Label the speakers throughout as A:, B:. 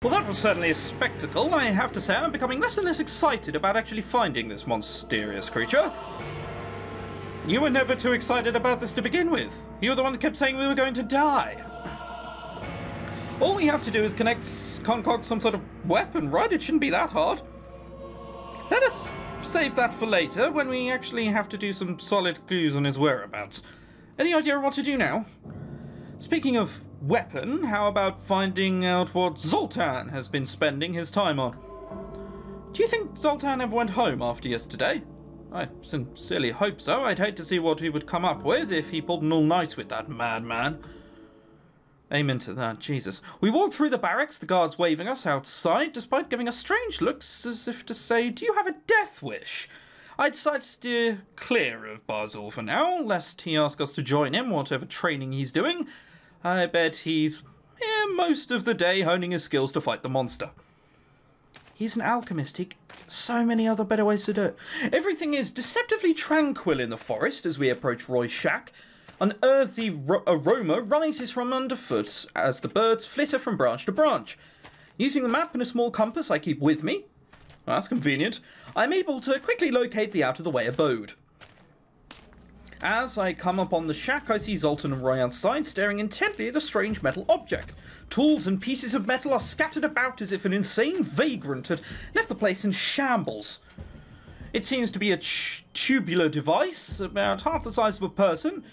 A: Well, that was certainly a spectacle. I have to say I'm becoming less and less excited about actually finding this mysterious creature. You were never too excited about this to begin with. You were the one that kept saying we were going to die. All we have to do is concoct some sort of weapon, right? It shouldn't be that hard. Let us save that for later, when we actually have to do some solid clues on his whereabouts. Any idea what to do now? Speaking of weapon, how about finding out what Zoltan has been spending his time on? Do you think Zoltan ever went home after yesterday? I sincerely hope so. I'd hate to see what he would come up with if he pulled an all-night with that madman. Amen to that, Jesus. We walked through the barracks, the guards waving us outside, despite giving us strange looks as if to say, do you have a death wish? I decided to steer clear of Barzul for now, lest he ask us to join him, whatever training he's doing. I bet he's most of the day honing his skills to fight the monster. He's an alchemist. So many other better ways to do it. Everything is deceptively tranquil in the forest as we approach Roy's shack. An earthy aroma rises from underfoot as the birds flitter from branch to branch. Using the map and a small compass I keep with me, that's convenient, I'm able to quickly locate the out-of-the-way abode. As I come upon the shack, I see Zoltan and Roy outside, staring intently at a strange metal object. Tools and pieces of metal are scattered about as if an insane vagrant had left the place in shambles. It seems to be a tubular device, about half the size of a person.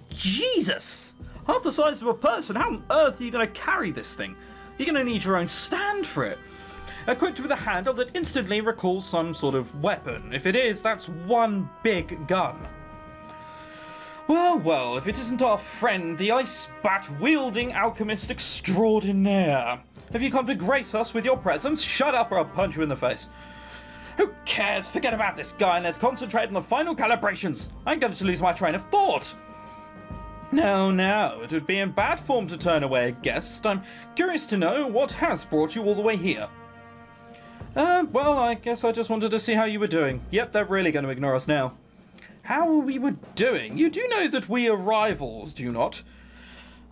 A: Jesus! Half the size of a person? How on earth are you going to carry this thing? You're going to need your own stand for it. Equipped with a handle that instantly recalls some sort of weapon. If it is, that's one big gun. Well, well, if it isn't our friend, the ice bat-wielding alchemist extraordinaire. Have you come to grace us with your presence? Shut up or I'll punch you in the face. Who cares? Forget about this guy and let's concentrate on the final calibrations. I'm going to lose my train of thought. No, it would be in bad form to turn away a guest. I'm curious to know what has brought you all the way here. Well, I guess I just wanted to see how you were doing. Yep, they're really going to ignore us now. How we were doing? You do know that we are rivals, do you not?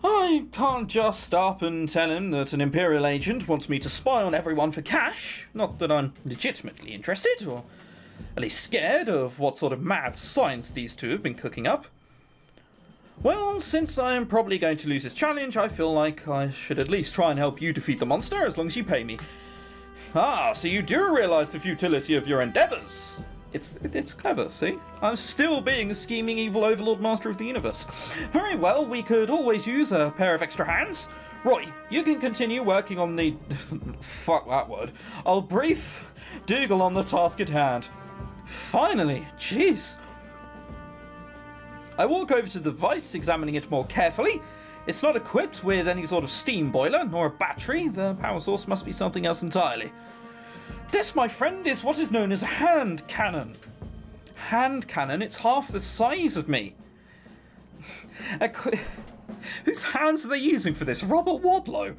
A: I can't just up and tell him that an Imperial agent wants me to spy on everyone for cash. Not that I'm legitimately interested, or at least scared of what sort of mad science these two have been cooking up. Well, since I am probably going to lose this challenge, I feel like I should at least try and help you defeat the monster as long as you pay me. Ah, so you do realise the futility of your endeavours. It's clever, see? I'm still being a scheming evil overlord master of the universe. Very well, we could always use a pair of extra hands. Roy, you can continue working on the... fuck that word. I'll brief Dougal on the task at hand. Finally, jeez. I walk over to the device, examining it more carefully. It's not equipped with any sort of steam boiler, nor a battery. The power source must be something else entirely. This, my friend, is what is known as a hand cannon. Hand cannon? It's half the size of me. Whose hands are they using for this? Robert Wadlow?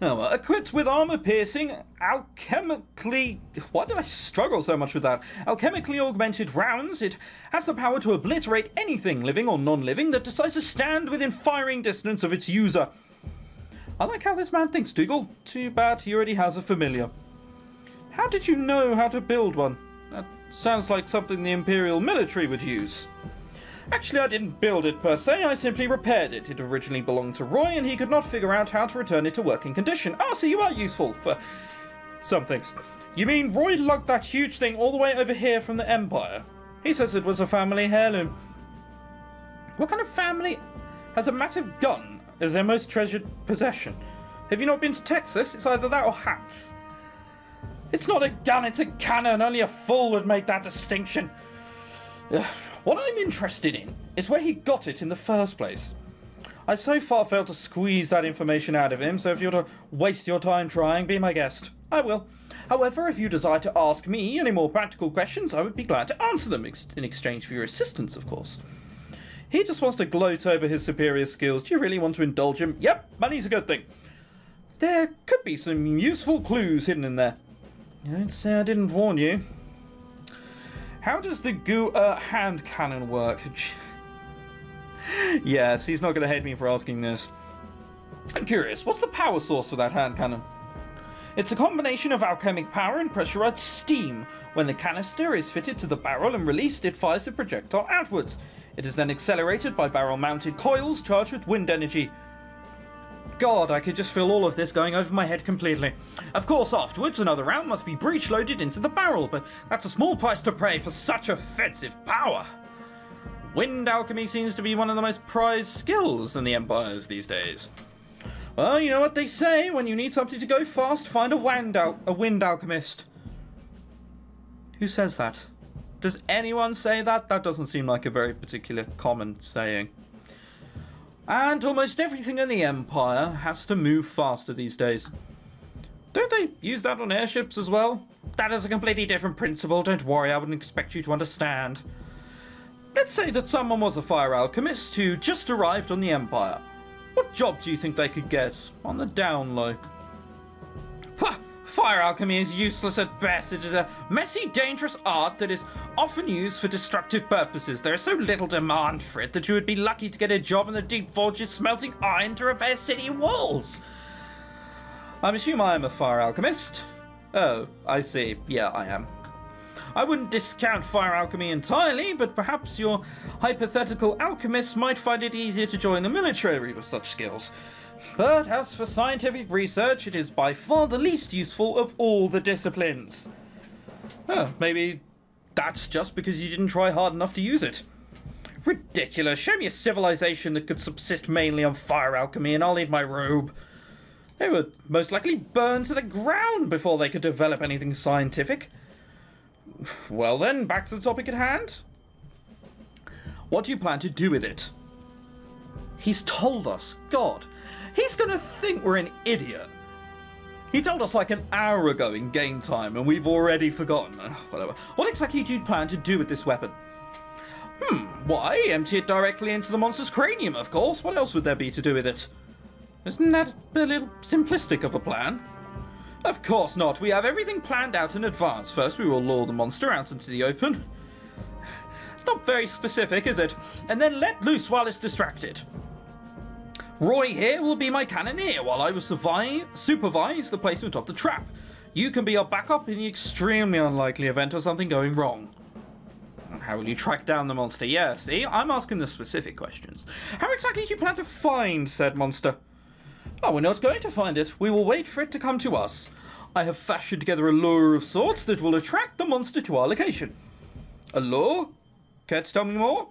A: Oh, equipped with armor-piercing, alchemically... Why do I struggle so much with that? Alchemically augmented rounds, it has the power to obliterate anything, living or non-living, that decides to stand within firing distance of its user. I like how this man thinks, Dougal. Too bad he already has a familiar. How did you know how to build one? That sounds like something the Imperial military would use. Actually, I didn't build it per se, I simply repaired it. It originally belonged to Roy and he could not figure out how to return it to working condition. Ah, so you are useful for some things. You mean Roy lugged that huge thing all the way over here from the Empire? He says it was a family heirloom. What kind of family has a massive gun as their most treasured possession? Have you not been to Texas? It's either that or hats. It's not a gun, it's a cannon. Only a fool would make that distinction. What I'm interested in is where he got it in the first place. I've so far failed to squeeze that information out of him, so if you're to waste your time trying, be my guest. I will. However, if you desire to ask me any more practical questions, I would be glad to answer them in exchange for your assistance, of course. He just wants to gloat over his superior skills. Do you really want to indulge him? Yep, money's a good thing. There could be some useful clues hidden in there. Don't say I didn't warn you. How does the hand cannon work? Yes, he's not going to hate me for asking this. I'm curious, what's the power source for that hand cannon? It's a combination of alchemic power and pressurized steam. When the canister is fitted to the barrel and released, it fires the projectile outwards. It is then accelerated by barrel-mounted coils charged with wind energy. God, I could just feel all of this going over my head completely. Of course, afterwards, another round must be breech-loaded into the barrel, but that's a small price to pay for such offensive power. Wind alchemy seems to be one of the most prized skills in the Empires these days. Well, you know what they say, when you need something to go fast, find a wind alchemist. Who says that? Does anyone say that? That doesn't seem like a very particular common saying. And almost everything in the Empire has to move faster these days. Don't they use that on airships as well? That is a completely different principle, don't worry, I wouldn't expect you to understand. Let's say that someone was a fire alchemist who just arrived on the Empire. What job do you think they could get on the down low? Pah! Fire alchemy is useless at best. It is a messy, dangerous art that is often used for destructive purposes. There is so little demand for it that you would be lucky to get a job in the deep forges smelting iron to repair city walls. I assume I am a fire alchemist. Oh, I see. Yeah, I am. I wouldn't discount fire alchemy entirely, but perhaps your hypothetical alchemist might find it easier to join the military with such skills. But as for scientific research, it is by far the least useful of all the disciplines. Oh, maybe that's just because you didn't try hard enough to use it. Ridiculous. Show me a civilization that could subsist mainly on fire alchemy and I'll need my robe. They would most likely burn to the ground before they could develop anything scientific. Well then, back to the topic at hand. What do you plan to do with it? He's told us. God, he's gonna think we're an idiot. He told us like an hour ago in game time and we've already forgotten. Whatever. What exactly do you plan to do with this weapon? Why, empty it directly into the monster's cranium, of course. What else would there be to do with it? Isn't that a little simplistic of a plan? Of course not. We have everything planned out in advance. First, we will lure the monster out into the open. Not very specific, is it? And then let loose while it's distracted. Roy here will be my cannoneer while I will supervise the placement of the trap. You can be our backup in the extremely unlikely event of something going wrong. How will you track down the monster? Yeah, see, I'm asking the specific questions. How exactly do you plan to find said monster? Oh, we're not going to find it. We will wait for it to come to us. I have fashioned together a lure of sorts that will attract the monster to our location. A lure? Care to tell me more?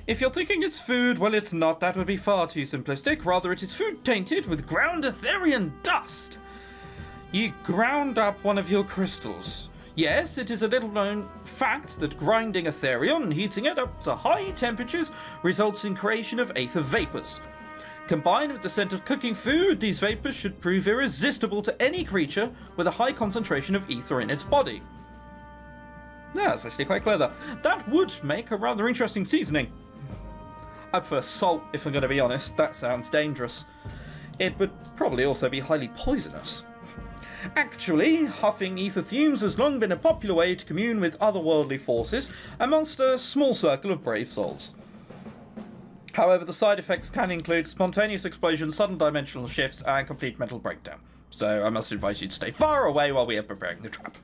A: If you're thinking it's food, well, it's not. That would be far too simplistic. Rather, it is food tainted with ground Etherian dust. You ground up one of your crystals. Yes, it is a little-known fact that grinding Etherium and heating it up to high temperatures results in creation of aether vapors. Combined with the scent of cooking food, these vapors should prove irresistible to any creature with a high concentration of ether in its body. Yeah, that's actually quite clever. That would make a rather interesting seasoning. I prefer salt, if I'm going to be honest. That sounds dangerous. It would probably also be highly poisonous. Actually, huffing ether fumes has long been a popular way to commune with otherworldly forces amongst a small circle of brave souls. However, the side effects can include spontaneous explosions, sudden dimensional shifts, and complete mental breakdown. So I must advise you to stay far away while we are preparing the trap.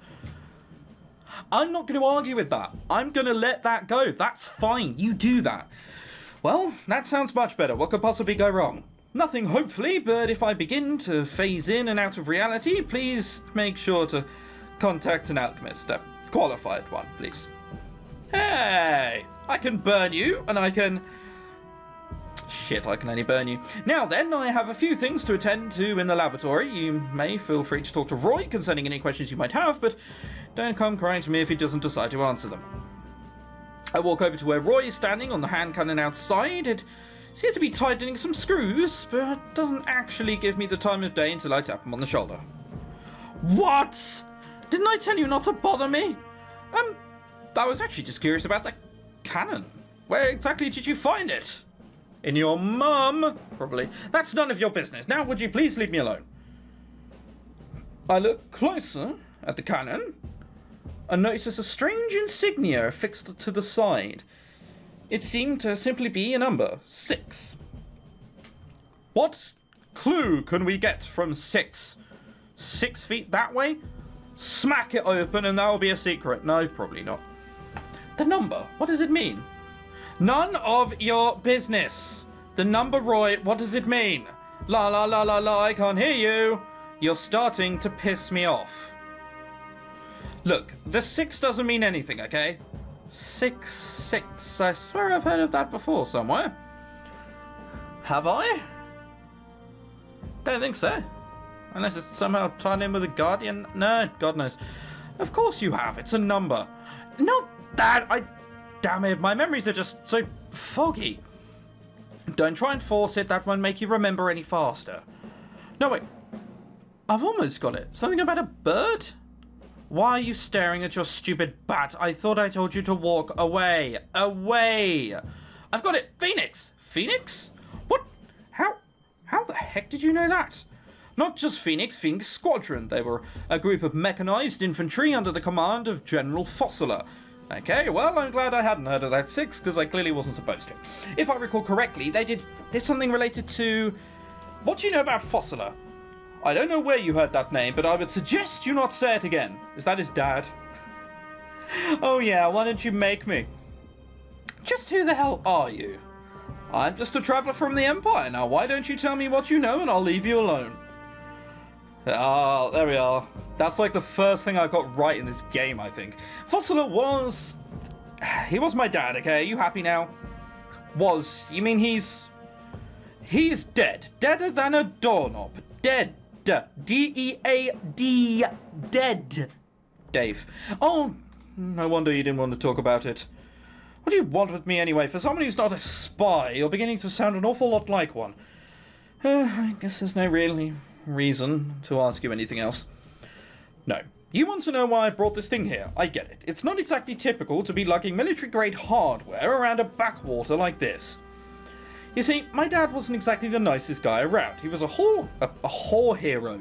A: I'm not going to argue with that. I'm going to let that go. That's fine. You do that. Well, that sounds much better. What could possibly go wrong? Nothing, hopefully, but if I begin to phase in and out of reality, please make sure to contact an alchemist. A qualified one, please. Hey! I can burn you, and I can... Shit, I can only burn you. Now then, I have a few things to attend to in the laboratory. You may feel free to talk to Roy concerning any questions you might have, but don't come crying to me if he doesn't decide to answer them. I walk over to where Roy is standing on the hand cannon outside. It seems to be tightening some screws, but doesn't actually give me the time of day until I tap him on the shoulder. What? Didn't I tell you not to bother me? I was actually just curious about the cannon. Where exactly did you find it? In your mum? Probably. That's none of your business. Now would you please leave me alone? I look closer at the cannon and notice a strange insignia affixed to the side. It seemed to simply be a number, 6. What clue can we get from 6? 6 feet that way? Smack it open and that'll be a secret. No, probably not. The number, what does it mean? None of your business. The number, Roy, what does it mean? La la la la la, I can't hear you. You're starting to piss me off. Look, the 6 doesn't mean anything, okay? 6, 6. I swear I've heard of that before somewhere. Have I? Don't think so. Unless it's somehow tied in with a guardian. No, God knows. Of course you have. It's a number. Not that. Damn it. My memories are just so foggy. Don't try and force it. That won't make you remember any faster. No, wait. I've almost got it. Something about a bird? Why are you staring at your stupid bat? I thought I told you to walk away. Away! I've got it! Phoenix! Phoenix? What? How the heck did you know that? Not just Phoenix, Phoenix Squadron. They were a group of mechanized infantry under the command of General Fossler. Okay, well, I'm glad I hadn't heard of that 6, because I clearly wasn't supposed to. If I recall correctly, they did something related to... What do you know about Fossler? I don't know where you heard that name, but I would suggest you not say it again. Is that his dad? Oh yeah, why don't you make me? Just who the hell are you? I'm just a traveller from the Empire. Now, why don't you tell me what you know and I'll leave you alone? Ah, there we are. That's like the first thing I got right in this game, I think. Fossler was... He was my dad, okay? Are you happy now? Was. You mean he's... He's dead. Deader than a doorknob. Dead. D-E-A-D. Dead. Dave. Oh, no wonder you didn't want to talk about it. What do you want with me anyway? For someone who's not a spy, you're beginning to sound an awful lot like one. I guess there's no really reason to ask you anything else. No. You want to know why I brought this thing here. I get it. It's not exactly typical to be lugging military-grade hardware around a backwater like this. You see, my dad wasn't exactly the nicest guy around. He was a whore hero.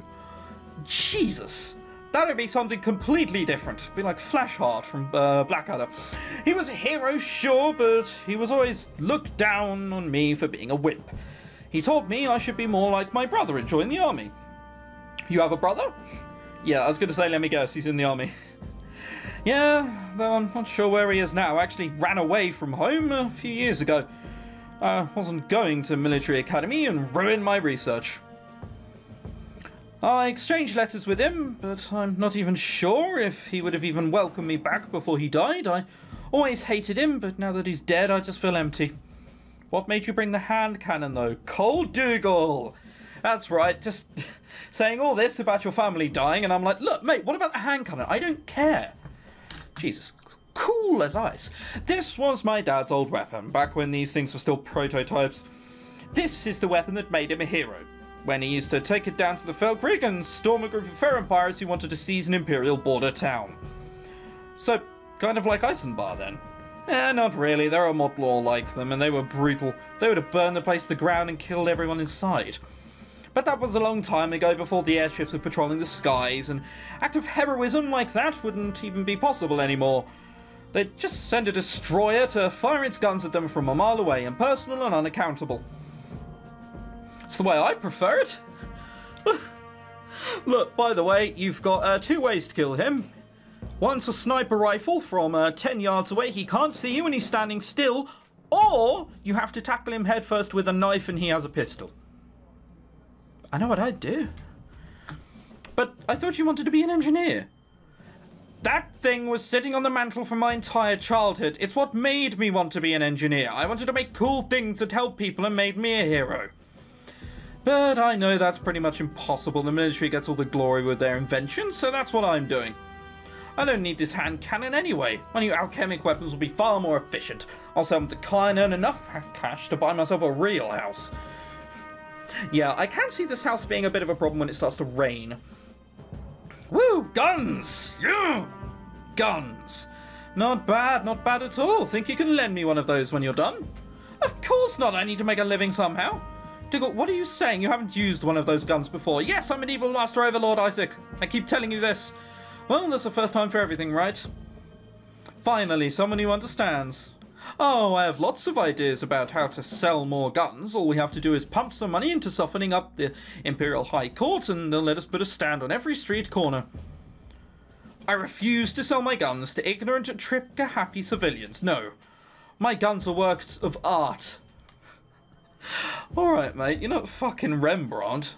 A: Jesus. That would be something completely different. It'd be like Flashheart from Blackadder. He was a hero, sure, but he was always looked down on me for being a wimp. He taught me I should be more like my brother and join the army. You have a brother? Yeah, I was going to say, let me guess, he's in the army. Yeah, though I'm not sure where he is now. I actually ran away from home a few years ago. I wasn't going to military academy and ruined my research. I exchanged letters with him, but I'm not even sure if he would have even welcomed me back before he died. I always hated him, but now that he's dead, I just feel empty. What made you bring the hand cannon, though? Cold Dougal! That's right, just saying all this about your family dying, and I'm like, look, mate, what about the hand cannon? I don't care. Jesus, cool as ice. This was my dad's old weapon, back when these things were still prototypes. This is the weapon that made him a hero, when he used to take it down to the Felkrig and storm a group of Ferran pirates who wanted to seize an Imperial border town. So, kind of like Icebound then. Not really, there are mod law like them, and they were brutal. They would have burned the place to the ground and killed everyone inside. But that was a long time ago, before the airships were patrolling the skies, and act of heroism like that wouldn't even be possible anymore. They'd just send a destroyer to fire its guns at them from a mile away, impersonal and unaccountable. It's the way I prefer it. Look, by the way, you've got 2 ways to kill him. One's a sniper rifle from 10 yards away. He can't see you and he's standing still. Or you have to tackle him headfirst with a knife and he has a pistol. I know what I'd do. But I thought you wanted to be an engineer. That thing was sitting on the mantle for my entire childhood. It's what made me want to be an engineer. I wanted to make cool things that helped people and made me a hero. But I know that's pretty much impossible. The military gets all the glory with their inventions, so that's what I'm doing. I don't need this hand cannon anyway. My new alchemic weapons will be far more efficient. I'll sell them to Kai and earn enough cash to buy myself a real house. Yeah, I can see this house being a bit of a problem when it starts to rain. Woo! Guns! Yeah! Guns! Not bad at all. Think you can lend me one of those when you're done? Of course not. I need to make a living somehow. Diggle, what are you saying? You haven't used one of those guns before. Yes, I'm an evil master overlord, Isaac. I keep telling you this. Well, there's a first time for everything, right? Finally, someone who understands. Oh, I have lots of ideas about how to sell more guns. All we have to do is pump some money into softening up the Imperial High Court, and they'll let us put a stand on every street corner. I refuse to sell my guns to ignorant, trigger-happy civilians. No. My guns are works of art. Alright, mate, you're not fucking Rembrandt.